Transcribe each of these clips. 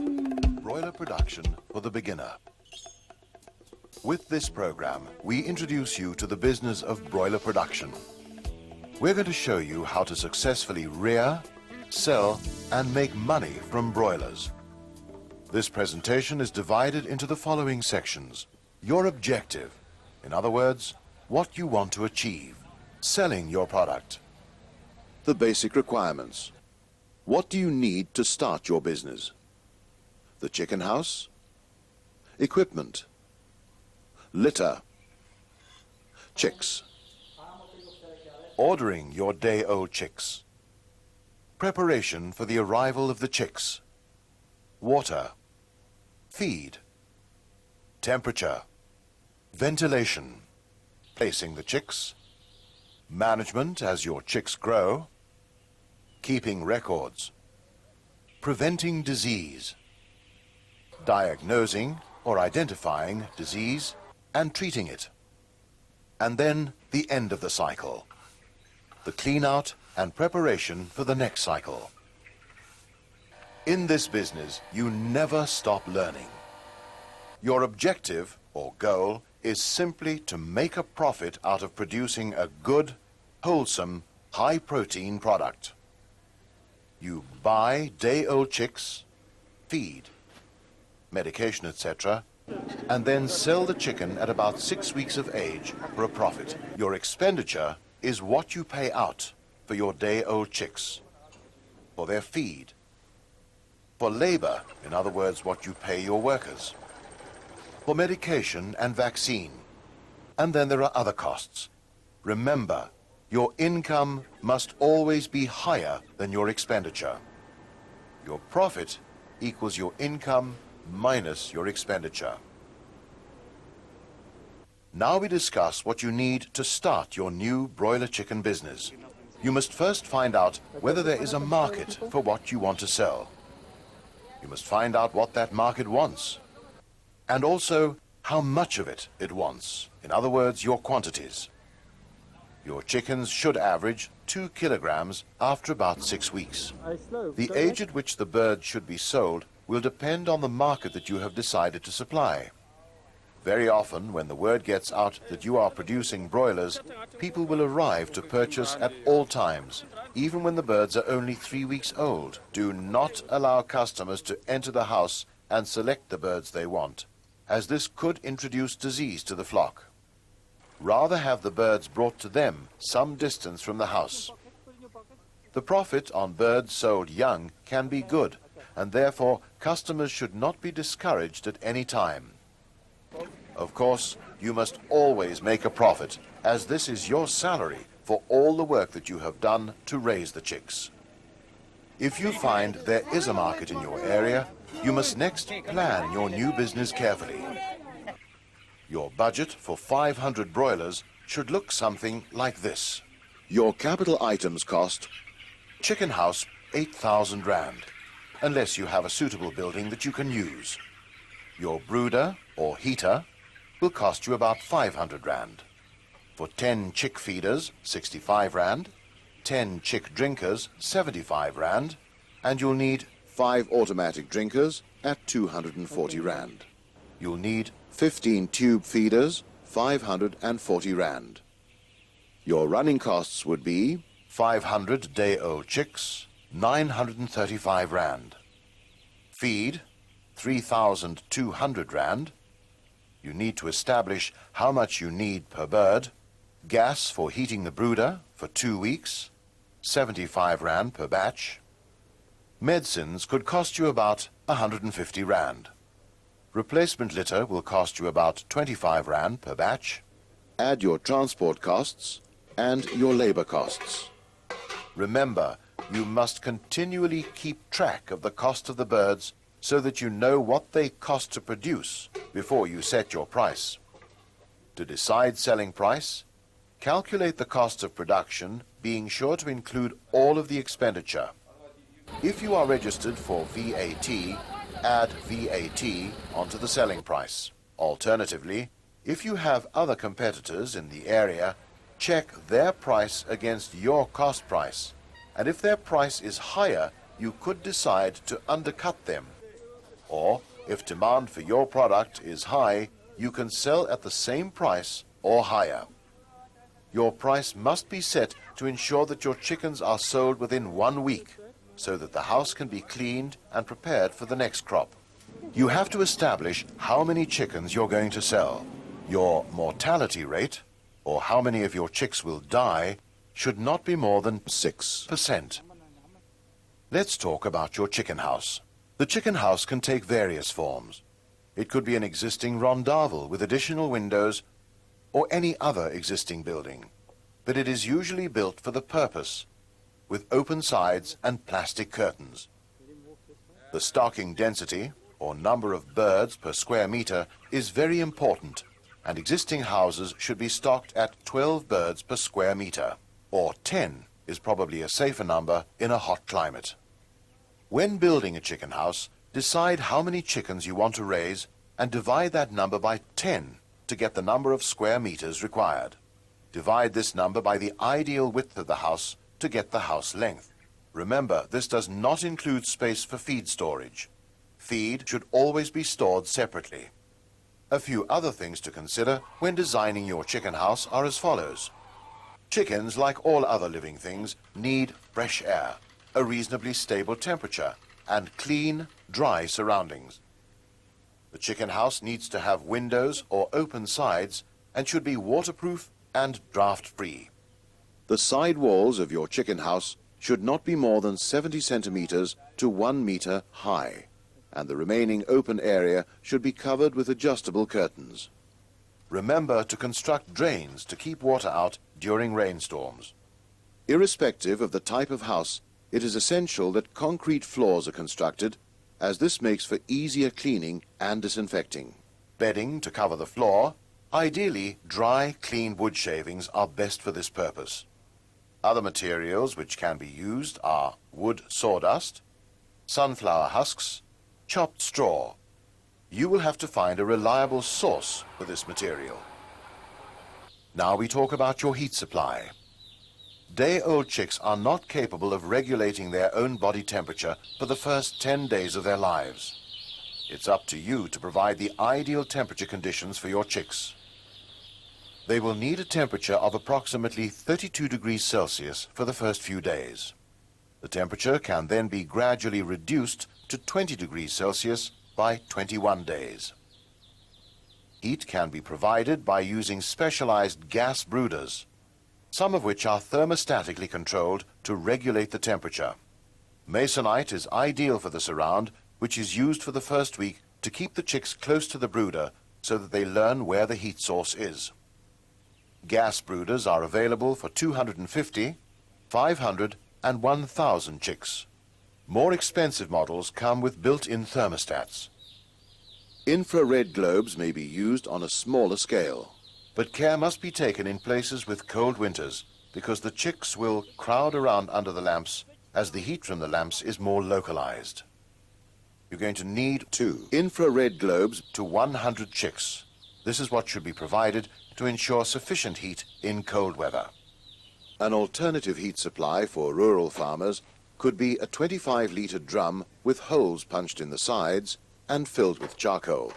Broiler production for the beginner. With this program, we introduce you to the business of broiler production. We're going to show you how to successfully rear, sell, and make money from broilers. This presentation is divided into the following sections. Your objective, in other words, what you want to achieve, selling your product. The basic requirements. What do you need to start your business? The chicken house, equipment, litter, chicks, ordering your day-old chicks, preparation for the arrival of the chicks, water, feed, temperature, ventilation, placing the chicks, management as your chicks grow, keeping records, preventing disease, diagnosing or identifying disease and treating it, and then the end of the cycle, the clean-out and preparation for the next cycle. In this business, you never stop learning. Your objective or goal is simply to make a profit out of producing a good, wholesome, high-protein product. You buy day-old chicks, feed, medication, etc., and then sell the chicken at about 6 weeks of age for a profit. Your expenditure is what you pay out for your day-old chicks, for their feed, for labor, in other words, what you pay your workers, for medication and vaccine, and then there are other costs. Remember, your income must always be higher than your expenditure. Your profit equals your income minus your expenditure. Now we discuss what you need to start your new broiler chicken business. You must first find out whether there is a market for what you want to sell. You must find out what that market wants, and also how much of it wants. In other words, your quantities. Your chickens should average 2 kilograms after about 6 weeks. The age at which the bird should be sold will depend on the market that you have decided to supply. Very often, when the word gets out that you are producing broilers, people will arrive to purchase at all times, even when the birds are only 3 weeks old. Do not allow customers to enter the house and select the birds they want, as this could introduce disease to the flock. Rather have the birds brought to them some distance from the house. The profit on birds sold young can be good, and therefore customers should not be discouraged at any time. Of course, you must always make a profit, as this is your salary for all the work that you have done to raise the chicks. If you find there is a market in your area, you must next plan your new business carefully. Your budget for 500 broilers should look something like this. Your capital items cost: chicken house, 8,000 rand, unless you have a suitable building that you can use. Your brooder or heater will cost you about 500 rand. For 10 chick feeders, 65 rand, 10 chick drinkers, 75 rand, and you'll need 5 automatic drinkers at 240 rand. You'll need 15 tube feeders, 540 rand. Your running costs would be 500 day-old chicks, 935 rand. Feed, 3,200 rand. You need to establish how much you need per bird. Gas for heating the brooder for 2 weeks, 75 rand per batch. Medicines could cost you about 150 rand. Replacement litter will cost you about 25 rand per batch. Add your transport costs and your labor costs. Remember, you must continually keep track of the cost of the birds so that you know what they cost to produce before you set your price. To decide selling price, calculate the cost of production, being sure to include all of the expenditure. If you are registered for VAT, add VAT onto the selling price. Alternatively, if you have other competitors in the area, check their price against your cost price, and if their price is higher, you could decide to undercut them. Or, if demand for your product is high, you can sell at the same price or higher. Your price must be set to ensure that your chickens are sold within 1 week, so that the house can be cleaned and prepared for the next crop. You have to establish how many chickens you're going to sell. Your mortality rate, or how many of your chicks will die, should not be more than 6%. Let's talk about your chicken house. The chicken house can take various forms. It could be an existing rondavel with additional windows or any other existing building, but it is usually built for the purpose, with open sides and plastic curtains. The stocking density, or number of birds per square meter, is very important, and existing houses should be stocked at 12 birds per square meter, or 10 is probably a safer number in a hot climate. When building a chicken house, decide how many chickens you want to raise and divide that number by 10 to get the number of square meters required. Divide this number by the ideal width of the house to get the house length. Remember, this does not include space for feed storage. Feed should always be stored separately. A few other things to consider when designing your chicken house are as follows. Chickens, like all other living things, need fresh air, a reasonably stable temperature, and clean, dry surroundings. The chicken house needs to have windows or open sides and should be waterproof and draft-free. The side walls of your chicken house should not be more than 70 centimeters to 1 meter high, and the remaining open area should be covered with adjustable curtains. Remember to construct drains to keep water out during rainstorms. Irrespective of the type of house, it is essential that concrete floors are constructed, as this makes for easier cleaning and disinfecting. Bedding to cover the floor. Ideally, dry, clean wood shavings are best for this purpose. Other materials which can be used are wood sawdust, sunflower husks, chopped straw. You will have to find a reliable source for this material. Now we talk about your heat supply. Day-old chicks are not capable of regulating their own body temperature for the first 10 days of their lives. It's up to you to provide the ideal temperature conditions for your chicks. They will need a temperature of approximately 32 degrees Celsius for the first few days. The temperature can then be gradually reduced to 20 degrees Celsius by 21 days. Heat can be provided by using specialized gas brooders, some of which are thermostatically controlled to regulate the temperature. Masonite is ideal for this around, which is used for the first week to keep the chicks close to the brooder so that they learn where the heat source is. Gas brooders are available for 250, 500, and 1,000 chicks. More expensive models come with built-in thermostats. Infrared globes may be used on a smaller scale, but care must be taken in places with cold winters because the chicks will crowd around under the lamps as the heat from the lamps is more localized. You're going to need 2 infrared globes to 100 chicks. This is what should be provided to ensure sufficient heat in cold weather. An alternative heat supply for rural farmers could be a 25-liter drum with holes punched in the sides and filled with charcoal.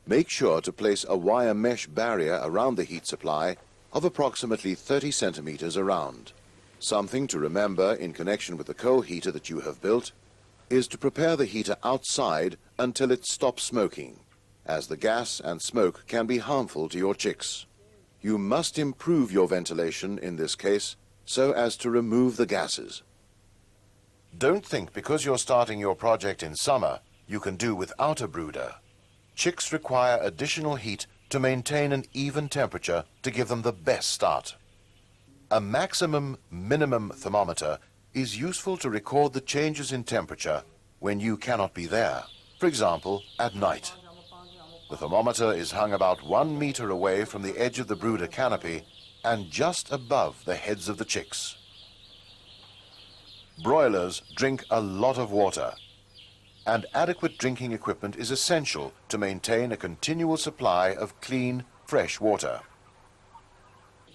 Make sure to place a wire mesh barrier around the heat supply of approximately 30 centimeters around. Something to remember in connection with the coal heater that you have built is to prepare the heater outside until it stops smoking, as the gas and smoke can be harmful to your chicks. You must improve your ventilation in this case so as to remove the gases. Don't think because you're starting your project in summer you can do without a brooder. Chicks require additional heat to maintain an even temperature to give them the best start. A maximum-minimum thermometer is useful to record the changes in temperature when you cannot be there, for example, at night. The thermometer is hung about 1 meter away from the edge of the brooder canopy and just above the heads of the chicks. Broilers drink a lot of water, and adequate drinking equipment is essential to maintain a continual supply of clean, fresh water.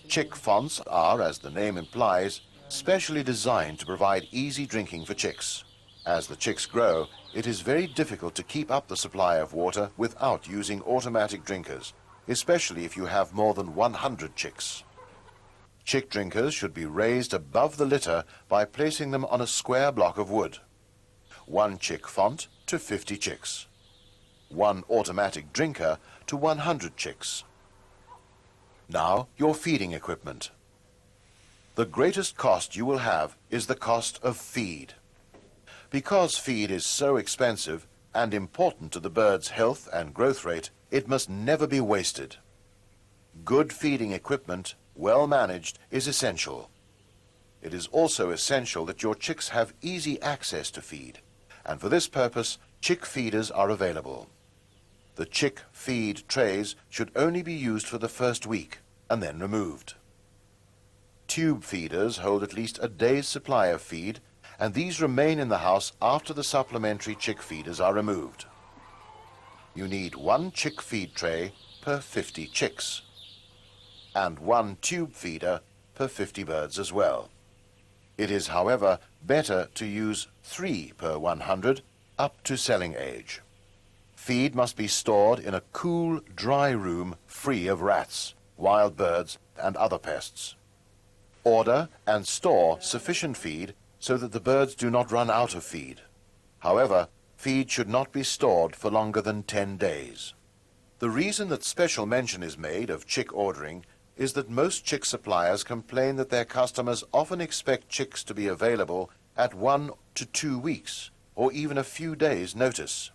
Chick fonts are, as the name implies, specially designed to provide easy drinking for chicks. As the chicks grow, it is very difficult to keep up the supply of water without using automatic drinkers, especially if you have more than 100 chicks. Chick drinkers should be raised above the litter by placing them on a square block of wood. 1 chick font to 50 chicks. 1 automatic drinker to 100 chicks. Now, your feeding equipment. The greatest cost you will have is the cost of feed. Because feed is so expensive and important to the bird's health and growth rate, it must never be wasted. Good feeding equipment, well managed, is essential. It is also essential that your chicks have easy access to feed, and for this purpose, chick feeders are available. The chick feed trays should only be used for the first week and then removed. Tube feeders hold at least a day's supply of feed, and these remain in the house after the supplementary chick feeders are removed. You need 1 chick feed tray per 50 chicks, and 1 tube feeder per 50 birds as well. It is, however, better to use 3 per 100 up to selling age. Feed must be stored in a cool, dry room free of rats, wild birds, and other pests. Order and store sufficient feed so that the birds do not run out of feed. However, feed should not be stored for longer than 10 days. The reason that special mention is made of chick ordering is that most chick suppliers complain that their customers often expect chicks to be available at 1 to 2 weeks, or even a few days' notice.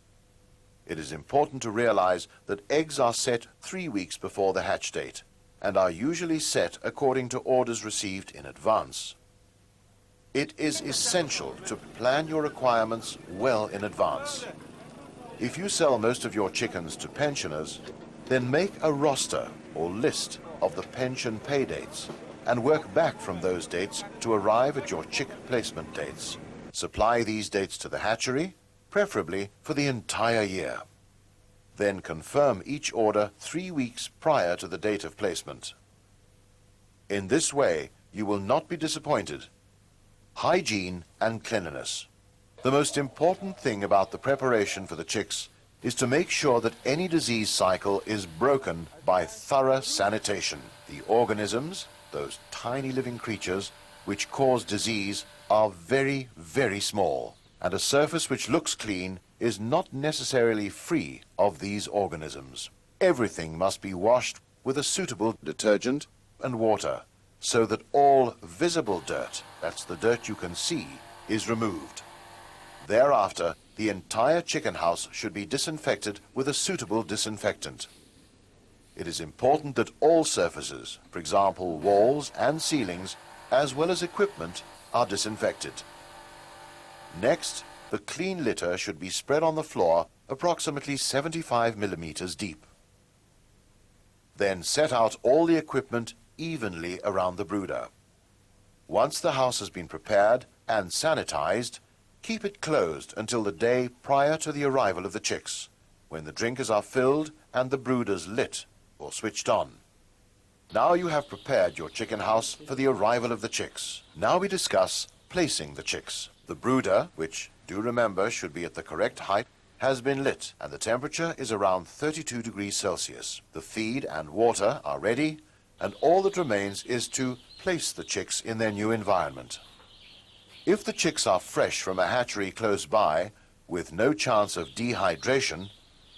It is important to realize that eggs are set 3 weeks before the hatch date, and are usually set according to orders received in advance. It is essential to plan your requirements well in advance. If you sell most of your chickens to pensioners, then make a roster or list of the pension pay dates and work back from those dates to arrive at your chick placement dates. Supply these dates to the hatchery, preferably for the entire year. Then confirm each order 3 weeks prior to the date of placement. In this way, you will not be disappointed. Hygiene and cleanliness. The most important thing about the preparation for the chicks is to make sure that any disease cycle is broken by thorough sanitation. The organisms, those tiny living creatures which cause disease, are very, very small, and a surface which looks clean is not necessarily free of these organisms. Everything must be washed with a suitable detergent and water, so that all visible dirt, that's the dirt you can see, is removed. Thereafter, the entire chicken house should be disinfected with a suitable disinfectant. It is important that all surfaces, for example walls and ceilings, as well as equipment, are disinfected. Next, the clean litter should be spread on the floor approximately 75 millimeters deep. Then set out all the equipment evenly around the brooder. Once the house has been prepared and sanitized, keep it closed until the day prior to the arrival of the chicks, when the drinkers are filled and the brooders lit or switched on. Now you have prepared your chicken house for the arrival of the chicks. Now we discuss placing the chicks. The brooder, which, do remember, should be at the correct height, has been lit, and the temperature is around 32 degrees Celsius. The feed and water are ready, and all that remains is to place the chicks in their new environment. If the chicks are fresh from a hatchery close by, with no chance of dehydration,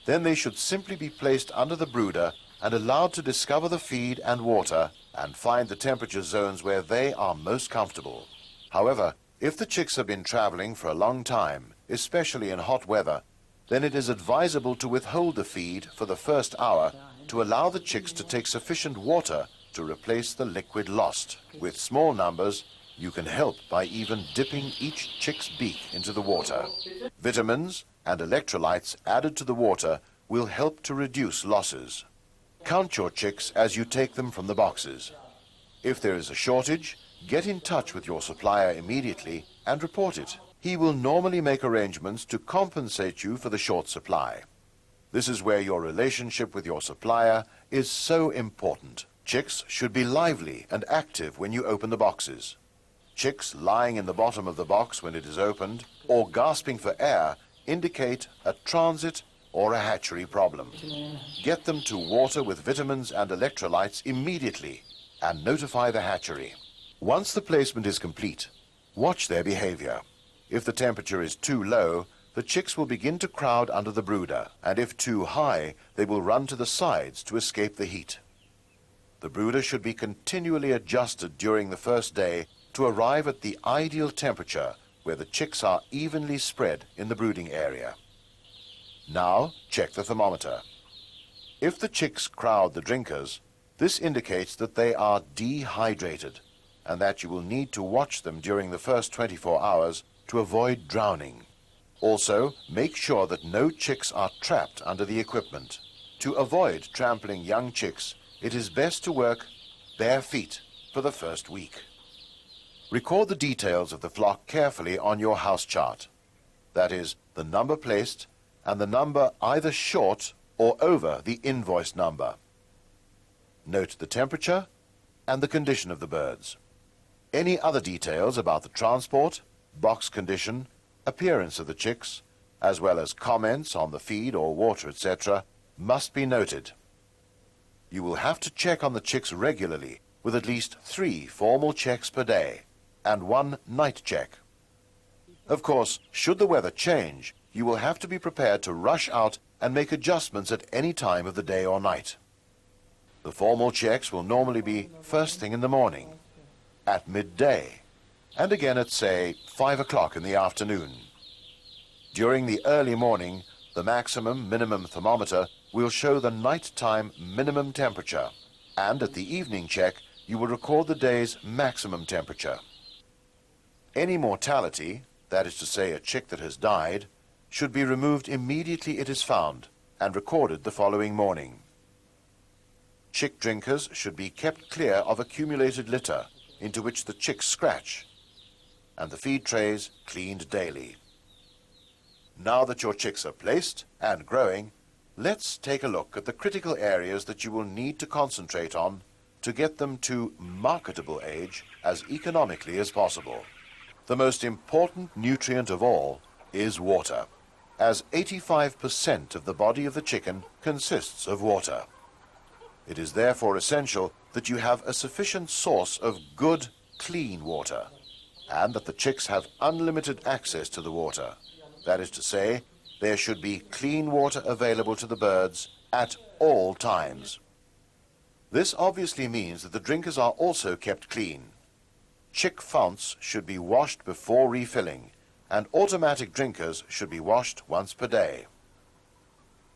then they should simply be placed under the brooder and allowed to discover the feed and water and find the temperature zones where they are most comfortable. However, if the chicks have been traveling for a long time, especially in hot weather, then it is advisable to withhold the feed for the first hour to allow the chicks to take sufficient water to replace the liquid lost. With small numbers, you can help by even dipping each chick's beak into the water. Vitamins and electrolytes added to the water will help to reduce losses. Count your chicks as you take them from the boxes. If there is a shortage, get in touch with your supplier immediately and report it. He will normally make arrangements to compensate you for the short supply. This is where your relationship with your supplier is so important. Chicks should be lively and active when you open the boxes. Chicks lying in the bottom of the box when it is opened or gasping for air indicate a transit or a hatchery problem. Get them to water with vitamins and electrolytes immediately and notify the hatchery. Once the placement is complete, watch their behavior. If the temperature is too low, the chicks will begin to crowd under the brooder, and if too high, they will run to the sides to escape the heat. The brooder should be continually adjusted during the first day to arrive at the ideal temperature where the chicks are evenly spread in the brooding area. Now, check the thermometer. If the chicks crowd the drinkers, this indicates that they are dehydrated and that you will need to watch them during the first 24 hours to avoid drowning. Also, make sure that no chicks are trapped under the equipment. To avoid trampling young chicks, it is best to work bare feet for the first week. Record the details of the flock carefully on your house chart. That is, the number placed and the number either short or over the invoice number. Note the temperature and the condition of the birds. Any other details about the transport, box condition, appearance of the chicks, as well as comments on the feed or water, etc., must be noted. You will have to check on the chicks regularly with at least 3 formal checks per day and 1 night check. Of course, should the weather change, you will have to be prepared to rush out and make adjustments at any time of the day or night. The formal checks will normally be first thing in the morning, at midday, and again at, say, 5 o'clock in the afternoon. During the early morning, the maximum-minimum thermometer will show the nighttime minimum temperature, and at the evening check, you will record the day's maximum temperature. Any mortality, that is to say a chick that has died, should be removed immediately it is found and recorded the following morning. Chick drinkers should be kept clear of accumulated litter into which the chicks scratch, and the feed trays cleaned daily. Now that your chicks are placed and growing, let's take a look at the critical areas that you will need to concentrate on to get them to marketable age as economically as possible. The most important nutrient of all is water, as 85% of the body of the chicken consists of water. It is therefore essential that you have a sufficient source of good, clean water, and that the chicks have unlimited access to the water. That is to say, there should be clean water available to the birds at all times. This obviously means that the drinkers are also kept clean. Chick founts should be washed before refilling, and automatic drinkers should be washed once per day.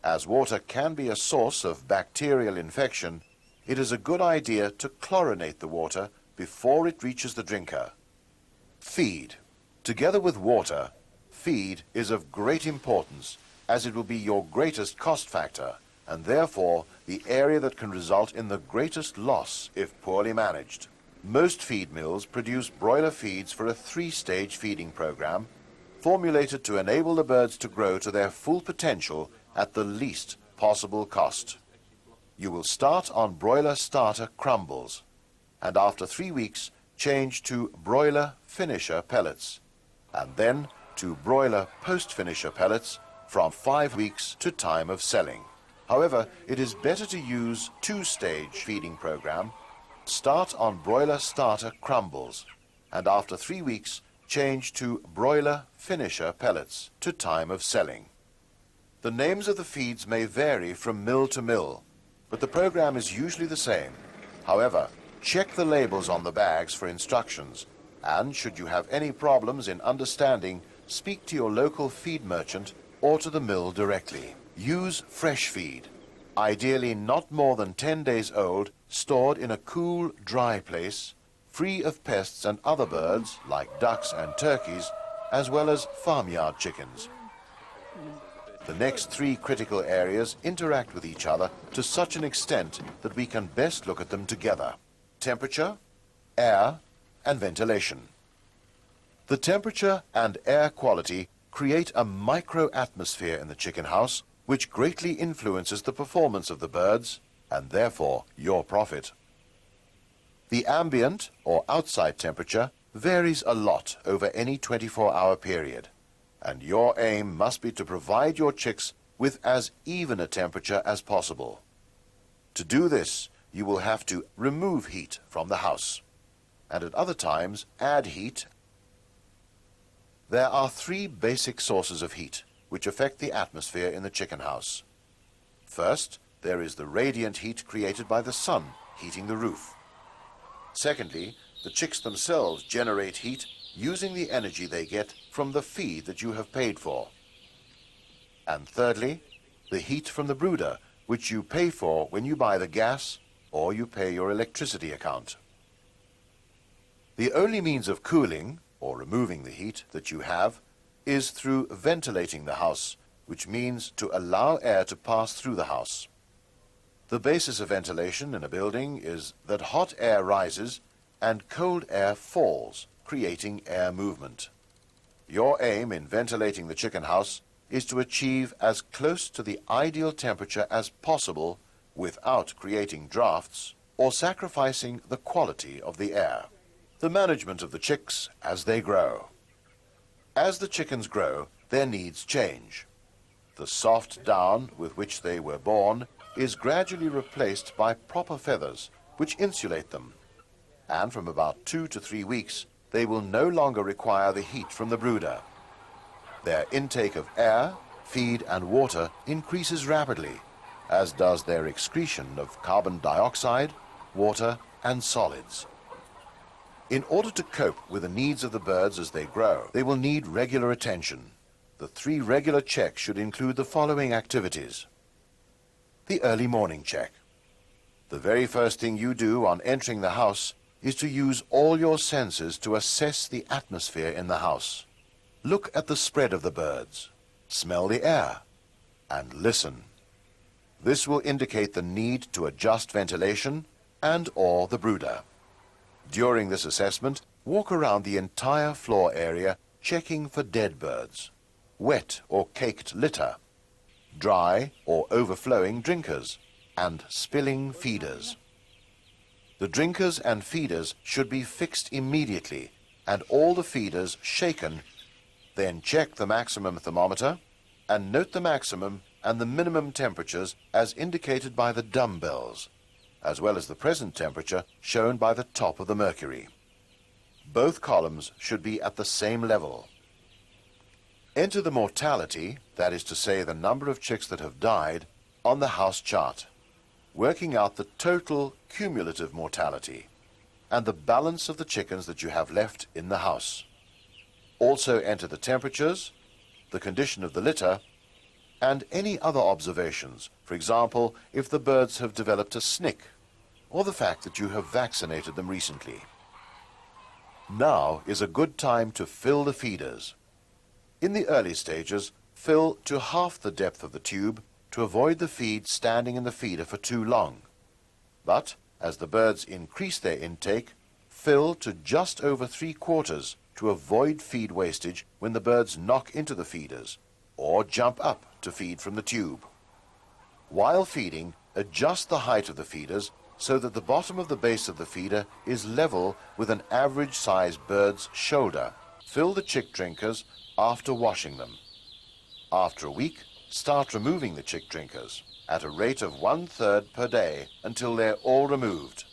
As water can be a source of bacterial infection, it is a good idea to chlorinate the water before it reaches the drinker. Feed. Together with water, feed is of great importance, as it will be your greatest cost factor, and therefore the area that can result in the greatest loss if poorly managed. Most feed mills produce broiler feeds for a 3-stage feeding program, formulated to enable the birds to grow to their full potential at the least possible cost. You will start on broiler starter crumbles, and after 3 weeks change to broiler finisher pellets, and then to broiler post-finisher pellets from 5 weeks to time of selling. However, it is better to use 2-stage feeding program. Start on broiler starter crumbles, and after 3 weeks change to broiler finisher pellets to time of selling. The names of the feeds may vary from mill to mill, but the program is usually the same. However, check the labels on the bags for instructions, and should you have any problems in understanding, speak to your local feed merchant or to the mill directly. Use fresh feed, ideally not more than 10 days old, stored in a cool, dry place, free of pests and other birds like ducks and turkeys, as well as farmyard chickens. The next 3 critical areas interact with each other to such an extent that we can best look at them together: temperature, air, and ventilation. The temperature and air quality create a micro-atmosphere in the chicken house, which greatly influences the performance of the birds and therefore your profit. The ambient or outside temperature varies a lot over any 24-hour period, and your aim must be to provide your chicks with as even a temperature as possible. To do this, you will have to remove heat from the house, and at other times add heat. There are three basic sources of heat which affect the atmosphere in the chicken house. First, there is the radiant heat created by the sun heating the roof. Secondly, the chicks themselves generate heat using the energy they get from the feed that you have paid for. And thirdly, the heat from the brooder, which you pay for when you buy the gas or you pay your electricity account. The only means of cooling or removing the heat that you have is through ventilating the house, which means to allow air to pass through the house. The basis of ventilation in a building is that hot air rises and cold air falls, creating air movement. Your aim in ventilating the chicken house is to achieve as close to the ideal temperature as possible without creating drafts or sacrificing the quality of the air. The management of the chicks as they grow. As the chickens grow, their needs change. The soft down with which they were born is gradually replaced by proper feathers, which insulate them. And from about 2 to 3 weeks, they will no longer require the heat from the brooder. Their intake of air, feed, and water increases rapidly, as does their excretion of carbon dioxide, water, and solids. In order to cope with the needs of the birds as they grow, they will need regular attention. The 3 regular checks should include the following activities. The early morning check. The very first thing you do on entering the house is to use all your senses to assess the atmosphere in the house. Look at the spread of the birds, smell the air, and listen. This will indicate the need to adjust ventilation and/or the brooder. During this assessment, walk around the entire floor area checking for dead birds, wet or caked litter, dry or overflowing drinkers, and spilling feeders. The drinkers and feeders should be fixed immediately and all the feeders shaken. Then check the maximum thermometer and note the maximum and the minimum temperatures as indicated by the dumbbells, as well as the present temperature shown by the top of the mercury. Both columns should be at the same level. Enter the mortality, that is to say the number of chicks that have died, on the house chart, working out the total cumulative mortality and the balance of the chickens that you have left in the house. Also enter the temperatures, the condition of the litter, and any other observations, for example, if the birds have developed a snick, or the fact that you have vaccinated them recently. Now is a good time to fill the feeders. In the early stages, fill to half the depth of the tube to avoid the feed standing in the feeder for too long. But, as the birds increase their intake, fill to just over 3/4 to avoid feed wastage when the birds knock into the feeders or jump up to feed from the tube. While feeding, adjust the height of the feeders so that the bottom of the base of the feeder is level with an average-sized bird's shoulder. Fill the chick drinkers after washing them. After a week, start removing the chick drinkers at a rate of 1/3 per day until they're all removed.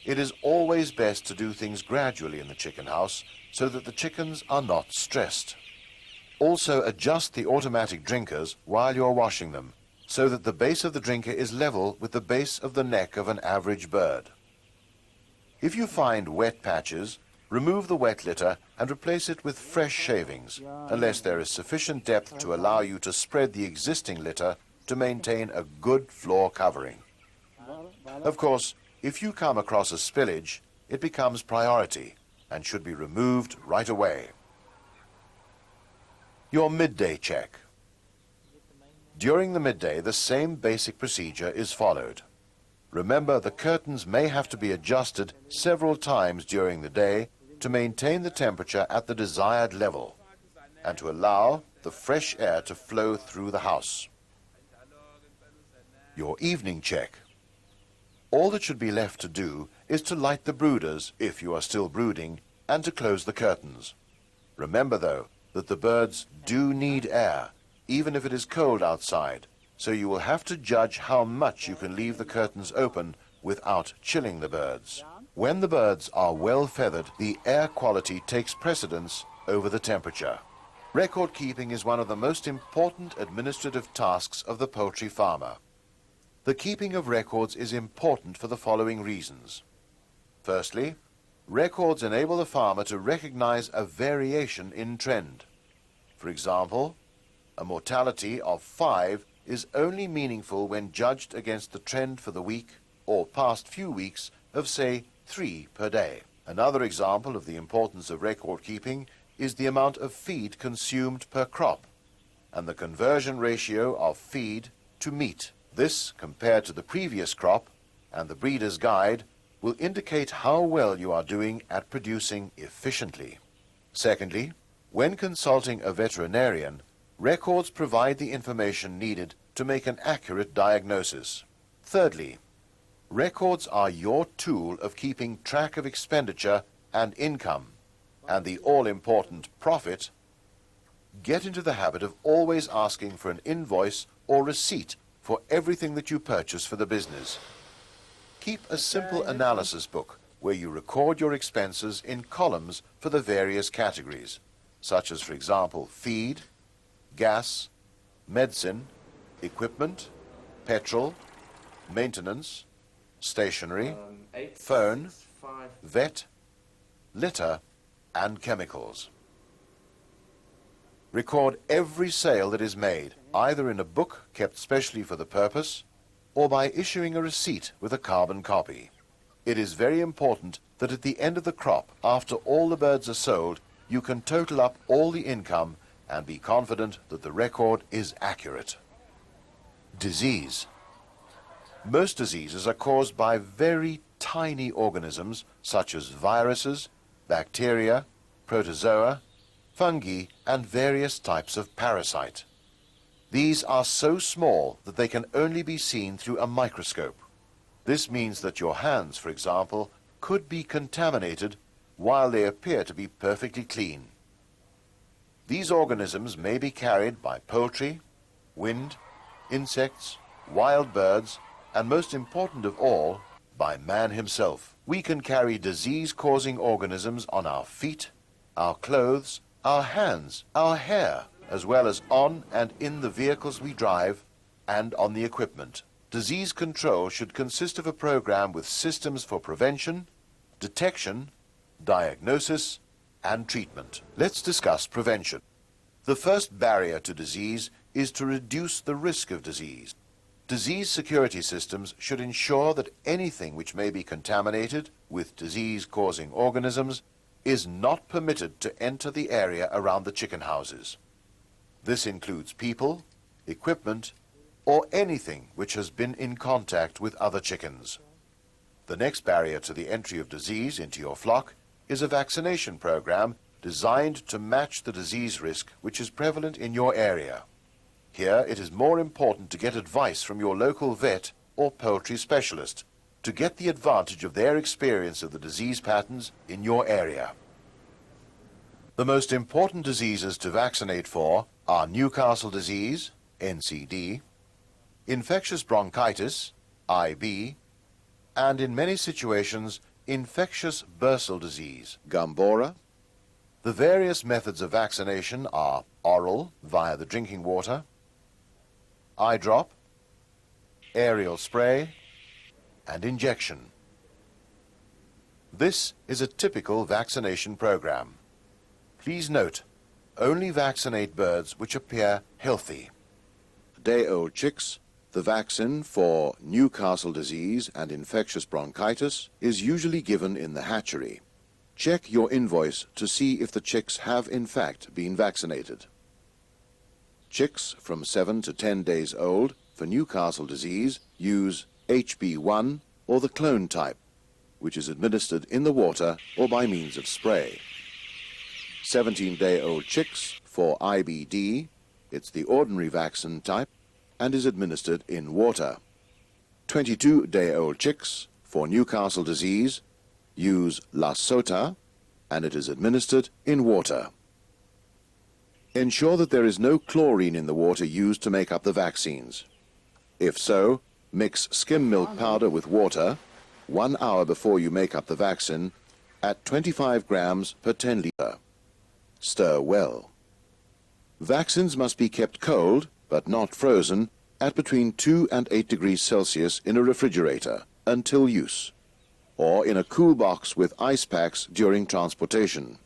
It is always best to do things gradually in the chicken house so that the chickens are not stressed. Also adjust the automatic drinkers while you're washing them so that the base of the drinker is level with the base of the neck of an average bird. If you find wet patches, remove the wet litter and replace it with fresh shavings, unless there is sufficient depth to allow you to spread the existing litter to maintain a good floor covering. Of course, if you come across a spillage, it becomes priority and should be removed right away. Your midday check. During the midday, the same basic procedure is followed. Remember, the curtains may have to be adjusted several times during the day to maintain the temperature at the desired level and to allow the fresh air to flow through the house. Your evening check. All that should be left to do is to light the brooders, if you are still brooding, and to close the curtains. Remember, though, that the birds do need air, even if it is cold outside, so you will have to judge how much you can leave the curtains open without chilling the birds. When the birds are well feathered, the air quality takes precedence over the temperature. Record keeping is one of the most important administrative tasks of the poultry farmer. The keeping of records is important for the following reasons. Firstly, records enable the farmer to recognize a variation in trend. For example, a mortality of 5 is only meaningful when judged against the trend for the week or past few weeks of, say, 3 per day. Another example of the importance of record keeping is the amount of feed consumed per crop and the conversion ratio of feed to meat. This, compared to the previous crop and the breeder's guide, will indicate how well you are doing at producing efficiently. Secondly, when consulting a veterinarian, records provide the information needed to make an accurate diagnosis. Thirdly, records are your tool of keeping track of expenditure and income, and the all-important profit. Get into the habit of always asking for an invoice or receipt for everything that you purchase for the business. Keep a simple analysis book where you record your expenses in columns for the various categories, such as, for example, feed, gas, medicine, equipment, petrol, maintenance, stationery, phone, vet, litter, and chemicals. Record every sale that is made, either in a book kept specially for the purpose, or by issuing a receipt with a carbon copy. It is very important that at the end of the crop, after all the birds are sold, you can total up all the income and be confident that the record is accurate. Disease. Most diseases are caused by very tiny organisms such as viruses, bacteria, protozoa, fungi, and various types of parasite. These are so small that they can only be seen through a microscope. This means that your hands, for example, could be contaminated while they appear to be perfectly clean. These organisms may be carried by poultry, wind, insects, wild birds, and most important of all, by man himself. We can carry disease-causing organisms on our feet, our clothes, our hands, our hair, as well as on and in the vehicles we drive and on the equipment. Disease control should consist of a program with systems for prevention, detection, diagnosis, and treatment. Let's discuss prevention. The first barrier to disease is to reduce the risk of disease. Disease security systems should ensure that anything which may be contaminated with disease-causing organisms is not permitted to enter the area around the chicken houses. This includes people, equipment, or anything which has been in contact with other chickens. The next barrier to the entry of disease into your flock is a vaccination program designed to match the disease risk which is prevalent in your area. Here it is more important to get advice from your local vet or poultry specialist to get the advantage of their experience of the disease patterns in your area. The most important diseases to vaccinate for are Newcastle disease, NCD, infectious bronchitis, IB, and in many situations, infectious bursal disease, Gumbora. The various methods of vaccination are oral, via the drinking water, eye drop, aerial spray, and injection. This is a typical vaccination program. Please note, only vaccinate birds which appear healthy. Day-old chicks, the vaccine for Newcastle disease and infectious bronchitis is usually given in the hatchery. Check your invoice to see if the chicks have in fact been vaccinated. Chicks from 7 to 10 days old for Newcastle disease use HB1 or the clone type, which is administered in the water or by means of spray. 17-day-old chicks for IBD, it's the ordinary vaccine type, and is administered in water. 22-day-old chicks for Newcastle disease use La Sota, and it is administered in water. Ensure that there is no chlorine in the water used to make up the vaccines. If so, mix skim milk powder with water 1 hour before you make up the vaccine at 25 grams per 10 litre. Stir well. Vaccines must be kept cold, but not frozen, at between 2 and 8 degrees Celsius in a refrigerator until use, or in a cool box with ice packs during transportation.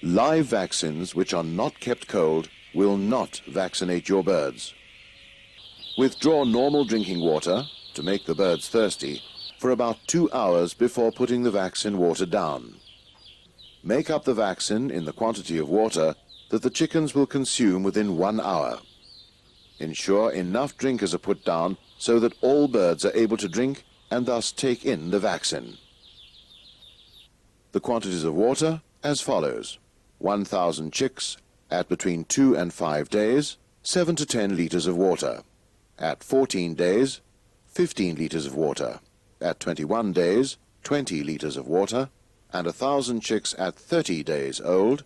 Live vaccines which are not kept cold will not vaccinate your birds. Withdraw normal drinking water, to make the birds thirsty, for about 2 hours before putting the vaccine water down. Make up the vaccine in the quantity of water that the chickens will consume within 1 hour. Ensure enough drinkers are put down so that all birds are able to drink and thus take in the vaccine. The quantities of water as follows: 1,000 chicks at between 2 and 5 days, 7 to 10 litres of water. At 14 days, 15 litres of water. At 21 days, 20 litres of water, and 1,000 chicks at 30 days old,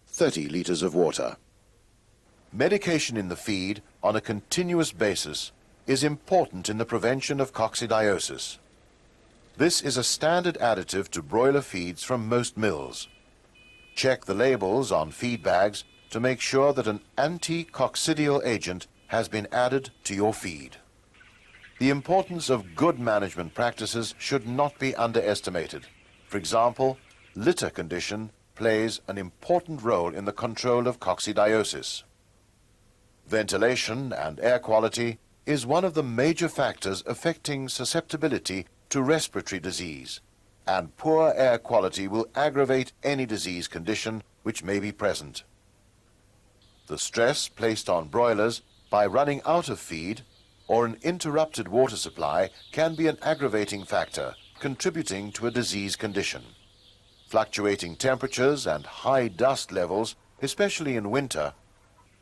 30 litres of water. Medication in the feed on a continuous basis is important in the prevention of coccidiosis. This is a standard additive to broiler feeds from most mills. Check the labels on feed bags to make sure that an anti-coccidial agent has been added to your feed. The importance of good management practices should not be underestimated. For example, litter condition plays an important role in the control of coccidiosis. Ventilation and air quality is one of the major factors affecting susceptibility to respiratory disease, and poor air quality will aggravate any disease condition which may be present. The stress placed on broilers by running out of feed or an interrupted water supply can be an aggravating factor contributing to a disease condition. Fluctuating temperatures and high dust levels, especially in winter,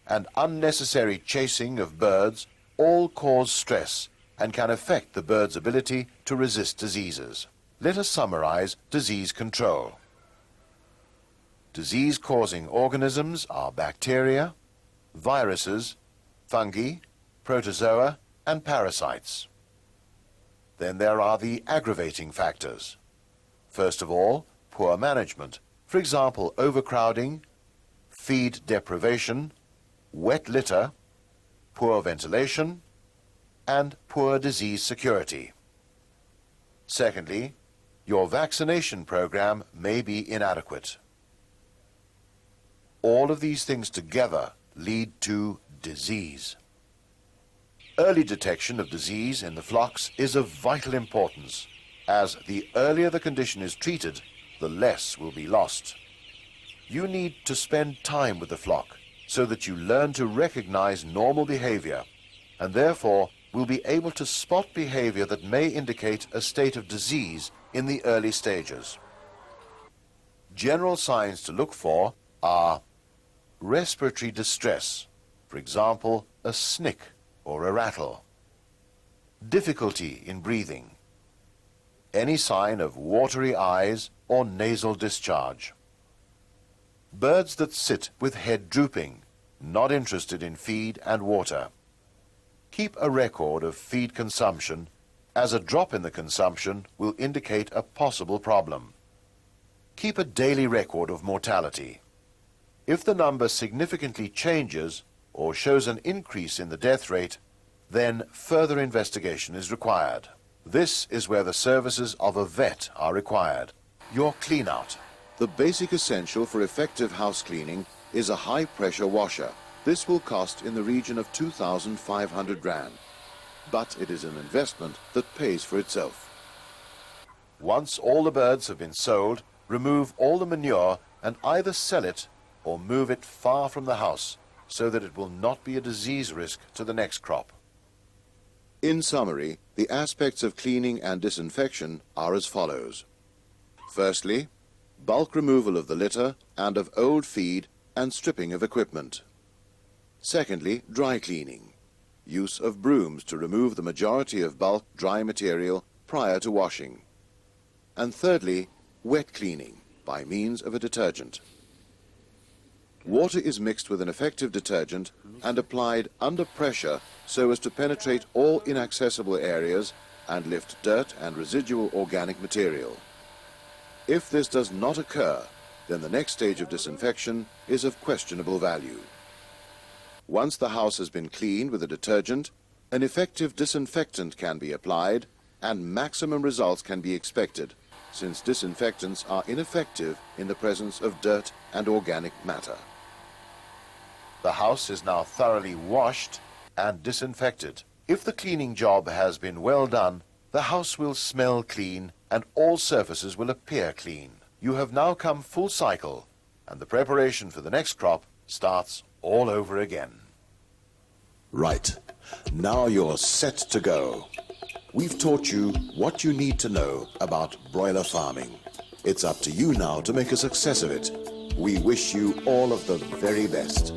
and unnecessary chasing of birds all cause stress and can affect the bird's ability to resist diseases. Let us summarize disease control. Disease-causing organisms are bacteria, viruses, fungi, protozoa, and parasites. Then there are the aggravating factors. First of all, poor management. For example, overcrowding, feed deprivation, wet litter, poor ventilation, and poor disease security. Secondly, your vaccination program may be inadequate. All of these things together lead to disease. Early detection of disease in the flocks is of vital importance, as the earlier the condition is treated, the less will be lost. You need to spend time with the flock so that you learn to recognize normal behavior, and therefore will be able to spot behavior that may indicate a state of disease in the early stages. General signs to look for are respiratory distress, for example, a snick or a rattle, difficulty in breathing, any sign of watery eyes or nasal discharge, birds that sit with head drooping, not interested in feed and water. Keep a record of feed consumption, as a drop in the consumption will indicate a possible problem. Keep a daily record of mortality. If the number significantly changes or shows an increase in the death rate, then further investigation is required. This is where the services of a vet are required. Your clean-out. The basic essential for effective house cleaning is a high-pressure washer. This will cost in the region of 2,500 rand, but it is an investment that pays for itself. Once all the birds have been sold, remove all the manure and either sell it or move it far from the house so that it will not be a disease risk to the next crop. In summary, the aspects of cleaning and disinfection are as follows. Firstly, bulk removal of the litter and of old feed and stripping of equipment. Secondly, dry cleaning. Use of brooms to remove the majority of bulk dry material prior to washing. And thirdly, wet cleaning by means of a detergent. Water is mixed with an effective detergent and applied under pressure so as to penetrate all inaccessible areas and lift dirt and residual organic material. If this does not occur, then the next stage of disinfection is of questionable value. Once the house has been cleaned with a detergent, an effective disinfectant can be applied and maximum results can be expected, since disinfectants are ineffective in the presence of dirt and organic matter. The house is now thoroughly washed and disinfected. If the cleaning job has been well done, the house will smell clean and all surfaces will appear clean. You have now come full cycle, and the preparation for the next crop starts all over again. Right. Now you're set to go. We've taught you what you need to know about broiler farming. It's up to you now to make a success of it. We wish you all of the very best.